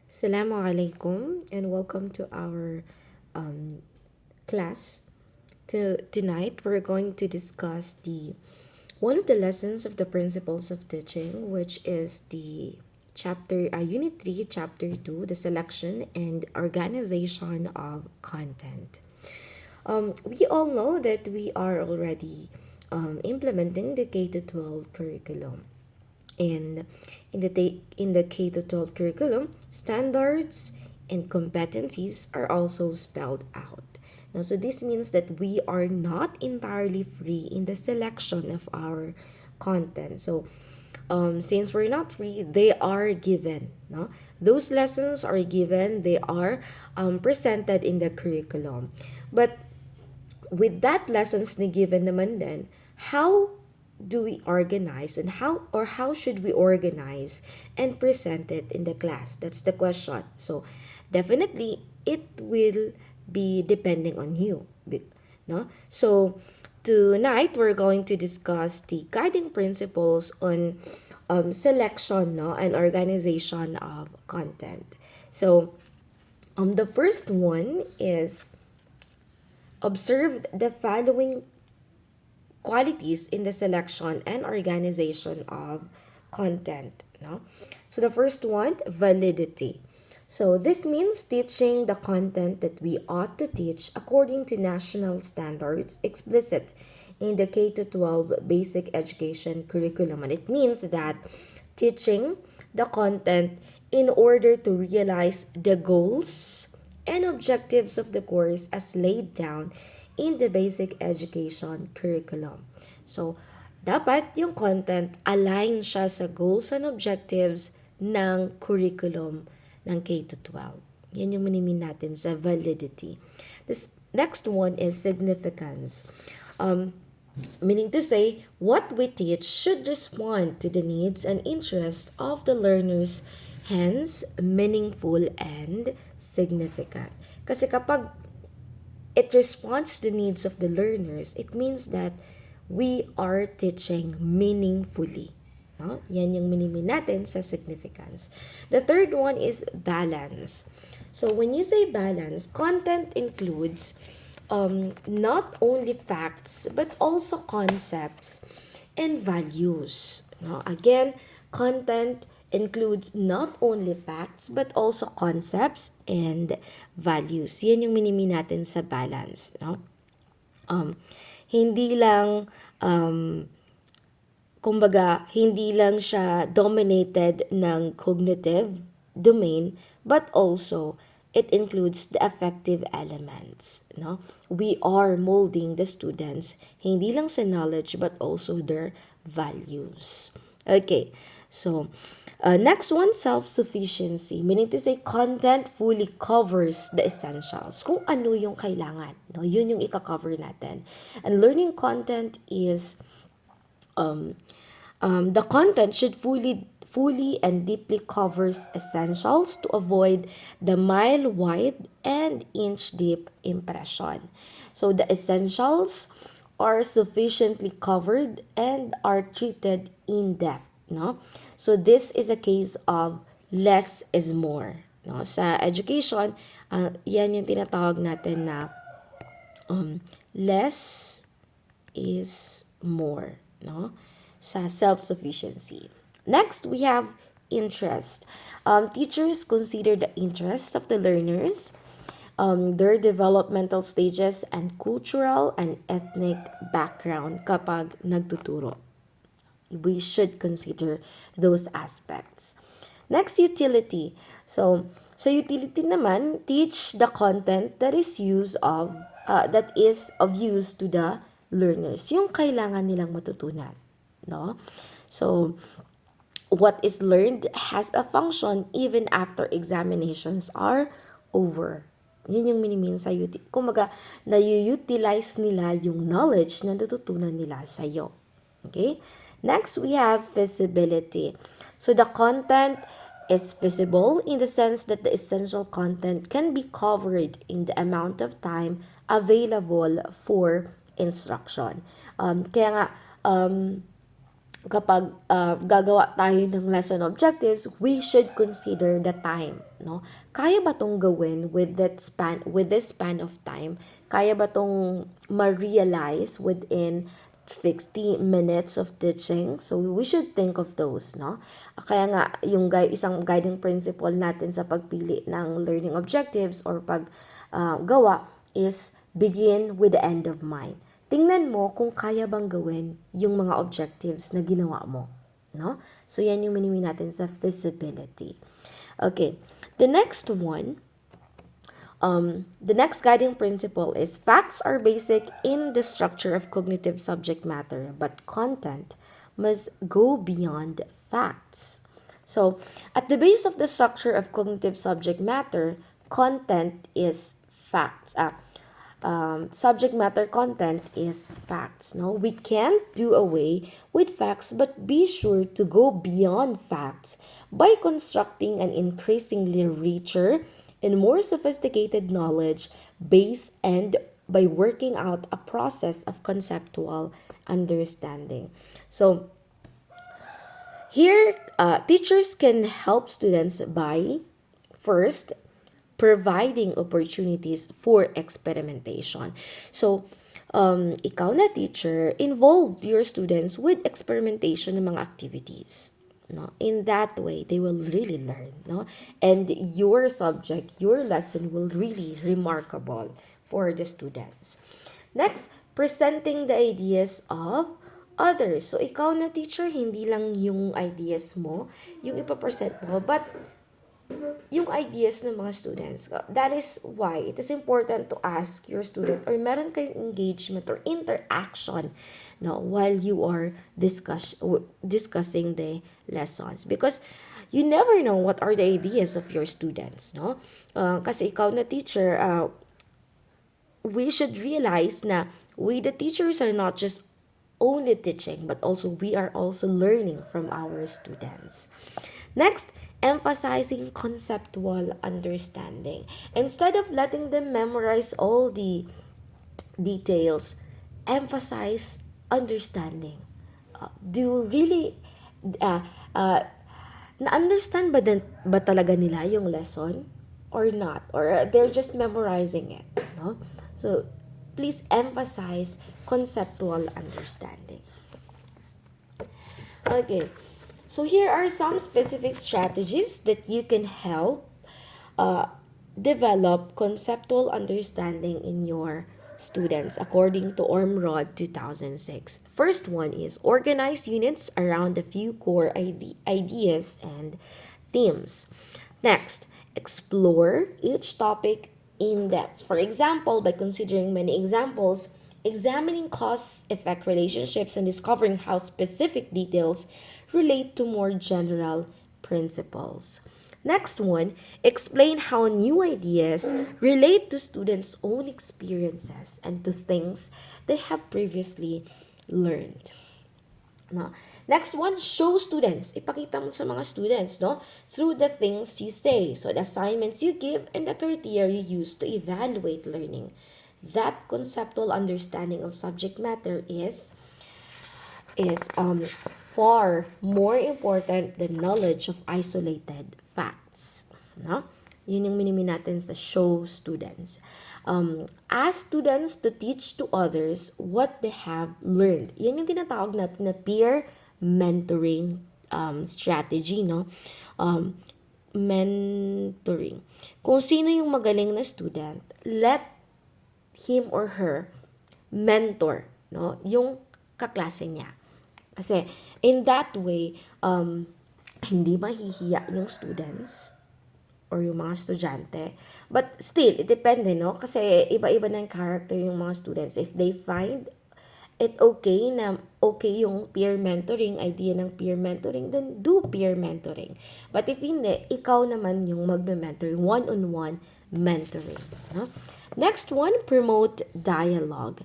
Assalamu alaikum and welcome to our um, class. Tonight we're going to discuss the one of the lessons of the principles of teaching, which is the chapter unit 3 chapter 2, the selection and organization of content. We all know that we are already implementing the K to 12 curriculum. And in the K to 12 curriculum, standards and competencies are also spelled out. Now, so this means that we are not entirely free in the selection of our content. So, since we're not free, they are given. No, those lessons are given. They are presented in the curriculum. But with that lessons na given naman then, how do we organize and how should we organize and present it in the class? That's the question. So definitely it will be depending on you. No? So tonight we're going to discuss the guiding principles on selection, no, and organization of content. So the first one is observe the following qualities in the selection and organization of content. No? So the first one, validity. So this means teaching the content that we ought to teach according to national standards explicit in the K to 12 basic education curriculum. And it means that teaching the content in order to realize the goals and objectives of the course as laid down in the basic education curriculum. So, dapat yung content align siya sa goals and objectives ng curriculum ng K to 12. Yan yung minimin natin sa validity. This next one is significance. Meaning to say, what we teach should respond to the needs and interests of the learners, hence meaningful and significant. Kasi kapag it responds to the needs of the learners, it means that we are teaching meaningfully. No? Yan yung minimin natin sa significance. The third one is balance. So when you say balance, content includes not only facts but also concepts and values. No? Again, content includes not only facts but also concepts and values. Yan yung minimi natin sa balance. No? Hindi lang kumbaga, hindi lang siya dominated ng cognitive domain, but also it includes the affective elements. No? We are molding the students, hindi lang sa knowledge, but also their values. Okay, so next one, self-sufficiency. Meaning to say, content fully covers the essentials. Kung ano yung kailangan. No? Yun yung ika-cover natin. And learning content is the content should fully and deeply covers essentials to avoid the mile wide and inch deep impression. So the essentials are sufficiently covered and are treated in depth. No? So this is a case of less is more. No? Sa education, yan yung tinatawag natin na less is more. No? Sa self-sufficiency. Next, we have interest. Teachers consider the interest of the learners, their developmental stages, and cultural and ethnic background kapag nagtuturo. We should consider those aspects. Next, utility. So, sa utility naman, teach the content that is of use to the learners. Yung kailangan nilang matutunan. No? So, what is learned has a function even after examinations are over. Yun yung minimin sa kumaga, na-utilize nila yung knowledge na natutunan nila sa'yo. Okay? Next, we have visibility. So, the content is visible in the sense that the essential content can be covered in the amount of time available for instruction. Kaya nga, kapag gagawa tayo ng lesson objectives, we should consider the time, no? Kaya ba tong gawin with this span of time? Kaya ba tong ma-realize within 60 minutes of teaching? So we should think of those, no? Kaya nga yung isang guiding principle natin sa pagpili ng learning objectives or pag gawa is begin with the end of mind. Tingnan mo kung kaya bang gawin yung mga objectives na ginawa mo, no? So yan yung minimi natin sa feasibility. Okay, the next one, the next guiding principle is facts are basic in the structure of cognitive subject matter, but content must go beyond facts. So, at the base of the structure of cognitive subject matter, content is facts. Subject matter content is facts. No, we can't do away with facts, but be sure to go beyond facts by constructing an increasingly richer and more sophisticated knowledge base and by working out a process of conceptual understanding. So here, teachers can help students by first providing opportunities for experimentation. So, ikaw na teacher, involve your students with experimentation ng mga activities. No? In that way, they will really learn. No? And your subject, your lesson will really remarkable for the students. Next, presenting the ideas of others. So, ikaw na teacher, hindi lang yung ideas mo, yung ipapresent mo, but yung ideas ng mga students. That is why it is important to ask your student or meron kayong engagement or interaction, no, while you are discussing the lessons. Because you never know what are the ideas of your students, no? Kasi ikaw na teacher, we should realize na we the teachers are not just only teaching, but also we are also learning from our students. Next, emphasizing conceptual understanding. Instead of letting them memorize all the details, emphasize understanding. Do really na-understand ba talaga nila yung lesson or not? Or they're just memorizing it, no? So, please emphasize conceptual understanding. Okay. So here are some specific strategies that you can help develop conceptual understanding in your students according to Ormrod 2006. First one is organize units around a few core ideas and themes. Next, explore each topic in depth. For example, by considering many examples, examining cause-effect relationships, and discovering how specific details relate to more general principles. Next one, explain how new ideas relate to students' own experiences and to things they have previously learned. No. Next one, show students. Ipakita mo sa mga students, no? Through the things you say. So, the assignments you give and the criteria you use to evaluate learning. That conceptual understanding of subject matter is far more important than knowledge of isolated facts. No? Yun yung minimi natin sa show students. Ask students to teach to others what they have learned. Yan yung tinatawag natin na peer mentoring strategy, no? Mentoring. Kung sino yung magaling na student, let him or her mentor, no? Yung kaklase niya. Kasi in that way, hindi mahihiya yung students or yung mga estudyante. But still, it depende, no? Kasi iba-iba na yung character yung mga students. If they find it okay na okay yung peer mentoring, idea ng peer mentoring, then do peer mentoring. But if hindi, ikaw naman yung magme-mentoring, one-on-one mentoring. No? Next one, promote dialogue.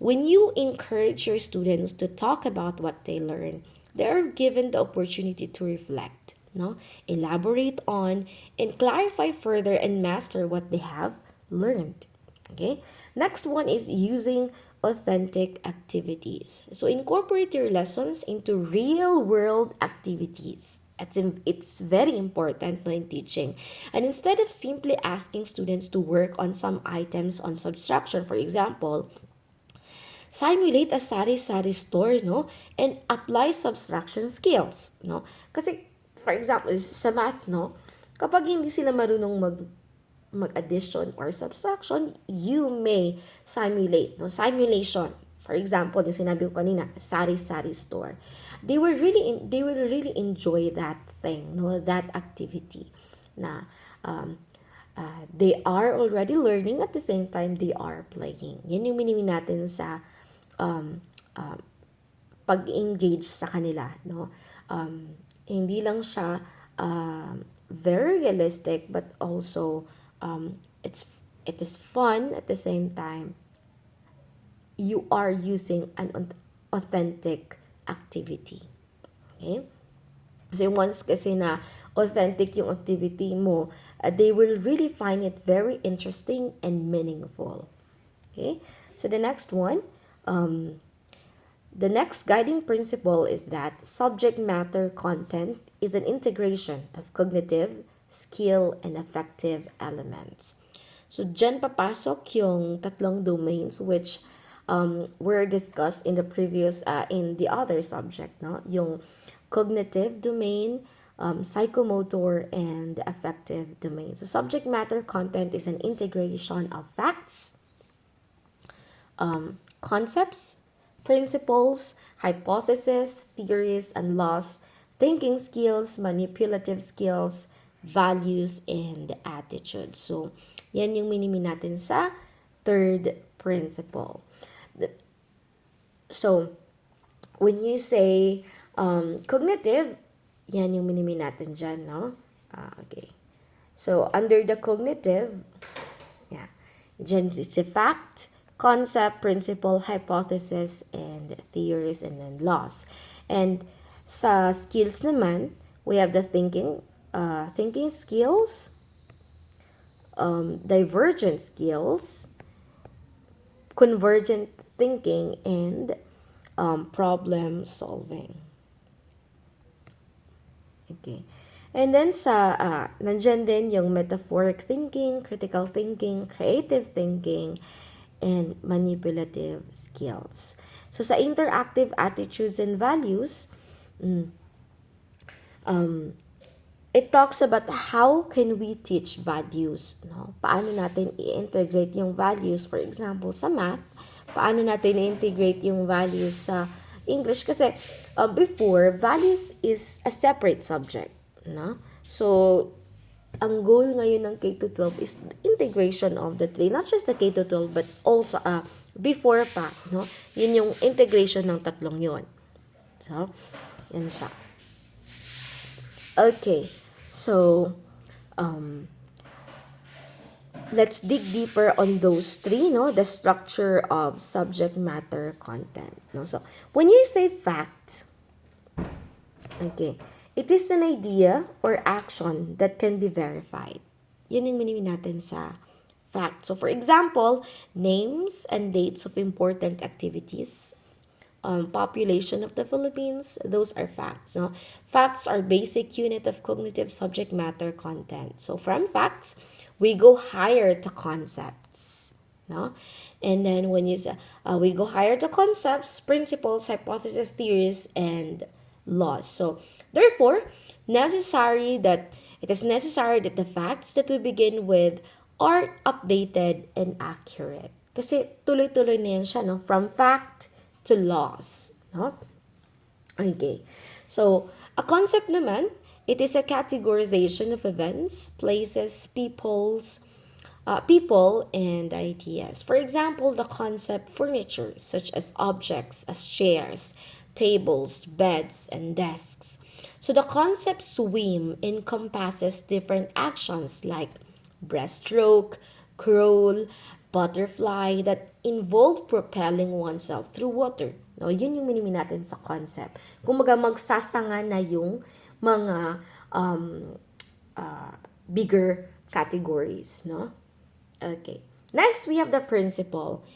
When you encourage your students to talk about what they learn, they are given the opportunity to reflect, no? Elaborate on and clarify further and master what they have learned. Okay? Next one is using authentic activities. So incorporate your lessons into real world activities. It's very important, no, in teaching. And instead of simply asking students to work on some items on subtraction, for example, simulate a sari-sari store, no? And apply subtraction skills, no? Kasi, for example, sa math, no? Kapag hindi sila marunong mag-addition or subtraction, you may simulate, no? Simulation. For example, yung sinabi ko kanina, sari-sari store. They will really enjoy that thing, no? That activity na they are already learning at the same time they are playing. Yan yung minimin natin sa um, uh, pag-engage sa kanila, no? Hindi lang siya very realistic, but also it is fun at the same time. You are using an authentic activity. Okay? Kasi once kasi na authentic yung activity mo, they will really find it very interesting and meaningful. Okay? So the next one, the next guiding principle is that subject matter content is an integration of cognitive, skill, and affective elements. So, dyan papasok yung tatlong domains which were discussed in the previous, in the other subject, no? Yung cognitive domain, psychomotor, and affective domain. So, subject matter content is an integration of facts, concepts, principles, hypotheses, theories, and laws, thinking skills, manipulative skills, values, and attitudes. So, yan yung minimin natin sa third principle. So, when you say cognitive, yan yung minimin natin dyan, no? Okay. So, under the cognitive, yeah, dyan is a fact, concept, principle, hypothesis, and theories, and then laws. And sa skills naman, we have the thinking skills, divergent skills, convergent thinking, and problem solving. Okay. And then nandyan din yung metaphoric thinking, critical thinking, creative thinking, and manipulative skills. So sa interactive attitudes and values, it talks about how can we teach values, no? Paano natin i-integrate yung values, for example, sa math, paano natin i-integrate yung values sa English, kasi before, values is a separate subject, no? So, ang goal ngayon ng K-12 is integration of the three, not just the K-12 but also before pa, no? Yun yung integration ng tatlong yon. So, yan siya. Okay. So, let's dig deeper on those three, no? The structure of subject matter content, no? So, when you say fact, okay, it is an idea or action that can be verified. Yun yung minimin natin sa fact. So, for example, names and dates of important activities, population of the Philippines, those are facts. No? Facts are basic unit of cognitive subject matter content. So from facts, we go higher to concepts. No? And then when you say, we go higher to concepts, principles, hypotheses, theories, and laws. So therefore, it is necessary that the facts that we begin with are updated and accurate. Kasi tuloy-tuloy na yan siya, no? From fact to laws, no? Okay. So, a concept naman, it is a categorization of events, places, people, and ideas. For example, the concept furniture, such as objects, as chairs, tables, beds, and desks. So, the concept swim encompasses different actions like breaststroke, crawl, butterfly that involve propelling oneself through water. No, yun yung minimin natin sa concept. Kumbaga magsasanga na yung mga bigger categories, no? Okay. Next, we have the principle.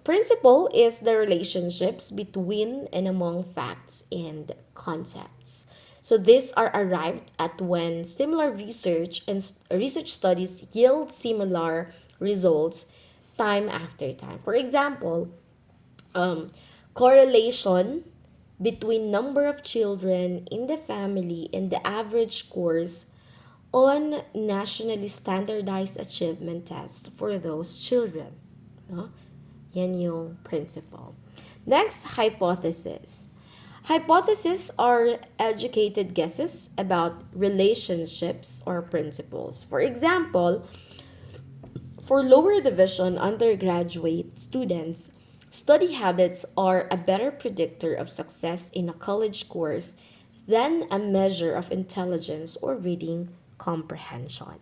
Principle is the relationships between and among facts and concepts. So these are arrived at when similar research and research studies yield similar results time after time. For example, um, correlation between number of children in the family and the average scores on nationally standardized achievement test for those children. No? Yan yung principle. Next, hypothesis. Hypotheses are educated guesses about relationships or principles. For example, for lower division undergraduate students, study habits are a better predictor of success in a college course than a measure of intelligence or reading comprehension.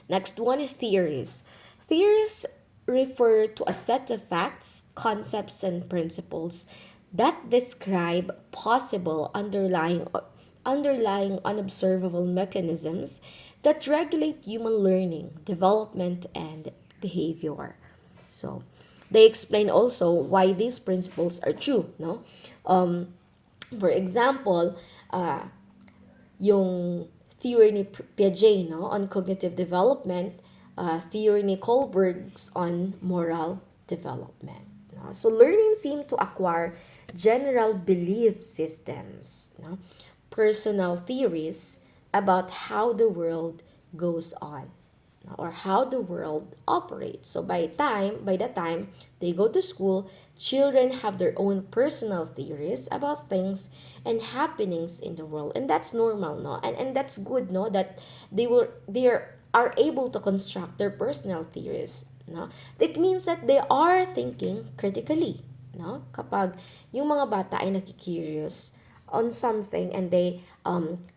Next one is theories. Theories refer to a set of facts, concepts, and principles that describe possible underlying unobservable mechanisms that regulate human learning, development, and behavior. So, they explain also why these principles are true, no? Um, for example, yung theory ni Piaget, no, on cognitive development, theory ni Kohlberg's on moral development. No? So learning seemed to acquire general belief systems, no, personal theories about how the world goes on or how the world operates. So by the time they go to school, children have their own personal theories about things and happenings in the world. And that's normal, no? And that's good, no? That are able to construct their personal theories. No? It means that they are thinking critically. No? Kapag yung mga bata ay nakikurious on something and they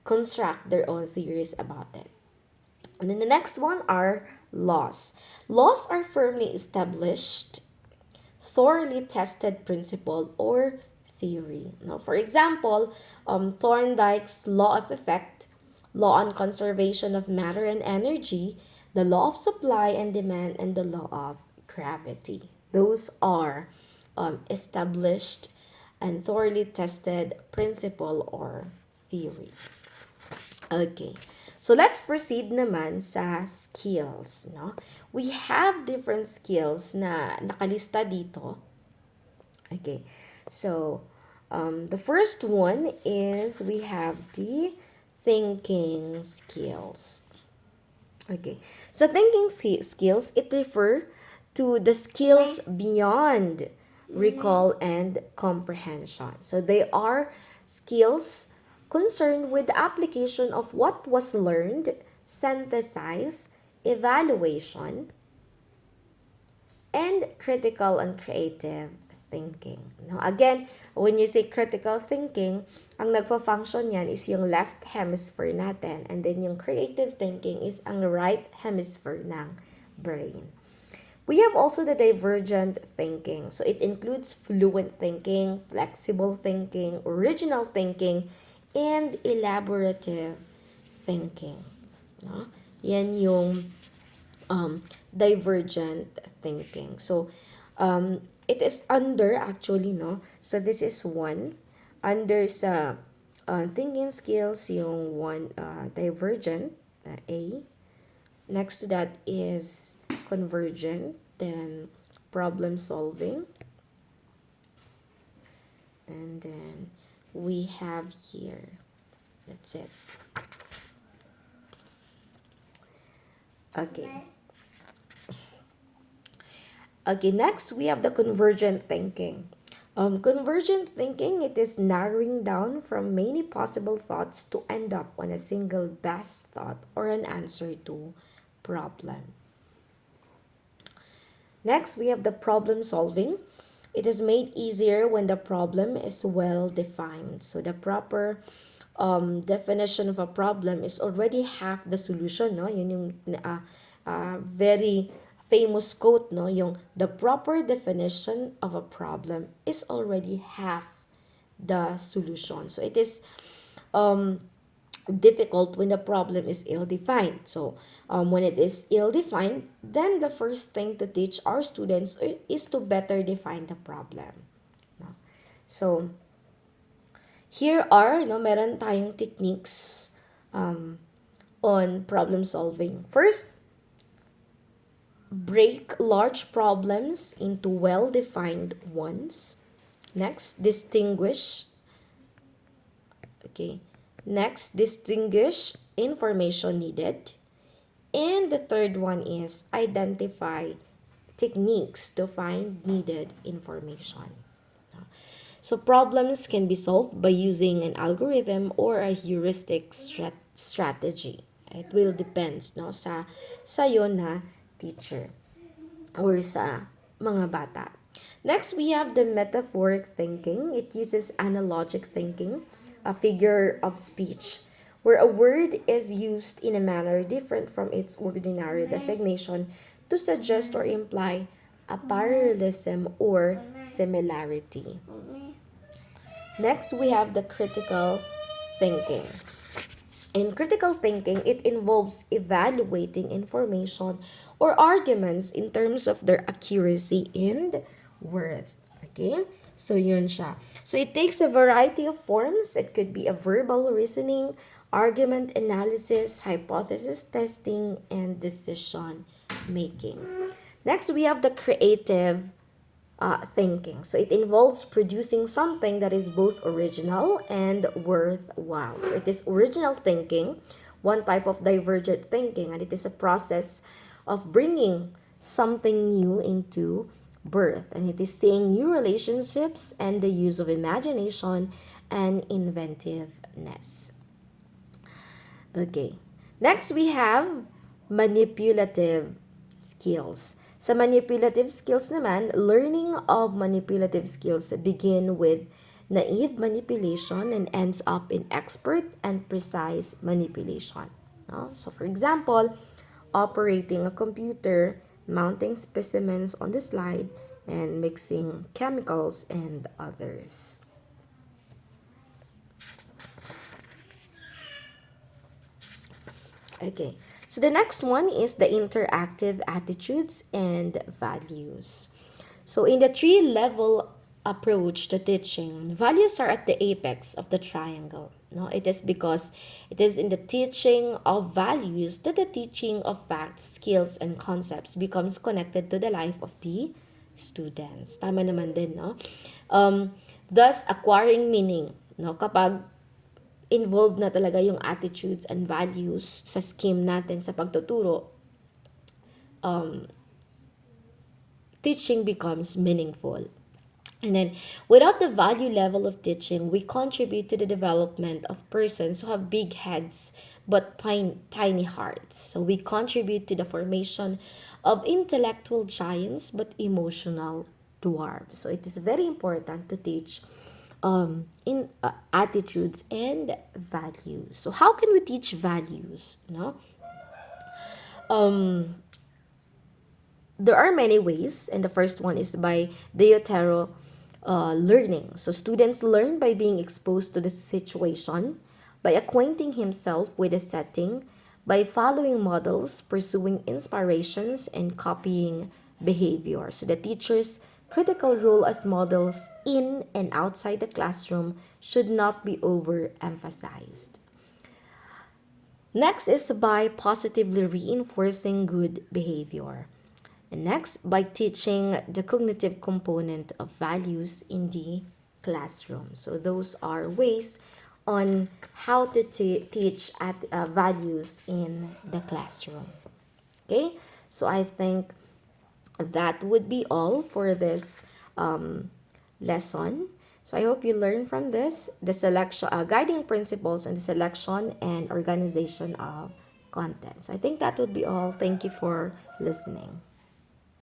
construct their own theories about it. And then the next one are laws. Laws are firmly established, thoroughly tested principle or theory. Now, for example, Thorndike's law of effect, law on conservation of matter and energy, the law of supply and demand, and the law of gravity. Those are established and thoroughly tested principle or theory. Okay. So let's proceed naman sa skills, no? We have different skills na nakalista dito. Okay. So the first one is we have the thinking skills. Okay. So thinking skills, it refer to the skills beyond recall and comprehension. So they are skills concerned with the application of what was learned, synthesize, evaluation, and critical and creative thinking. No? Again, when you say critical thinking, ang nagpa-function yan is yung left hemisphere natin, and then yung creative thinking is ang right hemisphere ng brain. We have also the divergent thinking. So it includes fluent thinking, flexible thinking, original thinking, and elaborative thinking. No? Yan yung divergent thinking. So, it is under actually, no? So, this is one. Under sa thinking skills, yung one divergent, A. Next to that is convergent, then problem solving. And then we have here, that's it. Okay. Okay, next we have the convergent thinking. Convergent thinking, it is narrowing down from many possible thoughts to end up on a single best thought or an answer to problem. Next, we have the problem solving. It is made easier when the problem is well defined. So the proper definition of a problem is already half the solution, no? Yun yung very famous quote, no? Yung the proper definition of a problem is already half the solution. So it is difficult when the problem is ill-defined. So when it is ill-defined, then the first thing to teach our students is to better define the problem. No? So here are, no, meron tayong techniques on problem solving. First, break large problems into well-defined ones. Next, distinguish. Okay. Next, distinguish information needed. And the third one is identify techniques to find needed information. So problems can be solved by using an algorithm or a heuristic strategy. It will depends, no, sa sayo na teacher or sa mga bata. Next, we have the metaphoric thinking. It uses analogic thinking, a figure of speech, where a word is used in a manner different from its ordinary designation to suggest or imply a parallelism or similarity. Next, we have the critical thinking. In critical thinking, it involves evaluating information or arguments in terms of their accuracy and worth. Okay? So, yun siya. So, it takes a variety of forms. It could be a verbal reasoning, argument analysis, hypothesis testing, and decision making. Next, we have the creative thinking. So it involves producing something that is both original and worthwhile. So it is original thinking, one type of divergent thinking, and it is a process of bringing something new into birth. And it is seeing new relationships and the use of imagination and inventiveness. Okay. Next, we have manipulative skills. Sa manipulative skills naman, learning of manipulative skills begin with naive manipulation and ends up in expert and precise manipulation. No? So for example, operating a computer, mounting specimens on the slide, and mixing chemicals and others. Okay, so the next one is the interactive attitudes and values. So in the three-level approach to teaching, values are at the apex of the triangle. No, it is because it is in the teaching of values that the teaching of facts, skills, and concepts becomes connected to the life of the students. Tama naman din, no? Thus, acquiring meaning, no? Kapag involved na talaga yung attitudes and values sa scheme natin sa pagtuturo, teaching becomes meaningful. And then, without the value level of teaching, we contribute to the development of persons who have big heads but tiny hearts. So we contribute to the formation of intellectual giants but emotional dwarfs. So it is very important to teach in attitudes and values. So how can we teach values? No, there are many ways, and the first one is by deutero learning. So students learn by being exposed to the situation, by acquainting himself with the setting, by following models, pursuing inspirations, and copying behavior. So the teacher's critical role as models in and outside the classroom should not be overemphasized. Next is by positively reinforcing good behavior. And next, by teaching the cognitive component of values in the classroom. So those are ways on how to teach values in the classroom. Okay, so I think that would be all for this lesson. So I hope you learn from this the selection, guiding principles, and the selection and organization of content. So I think that would be all. Thank you for listening.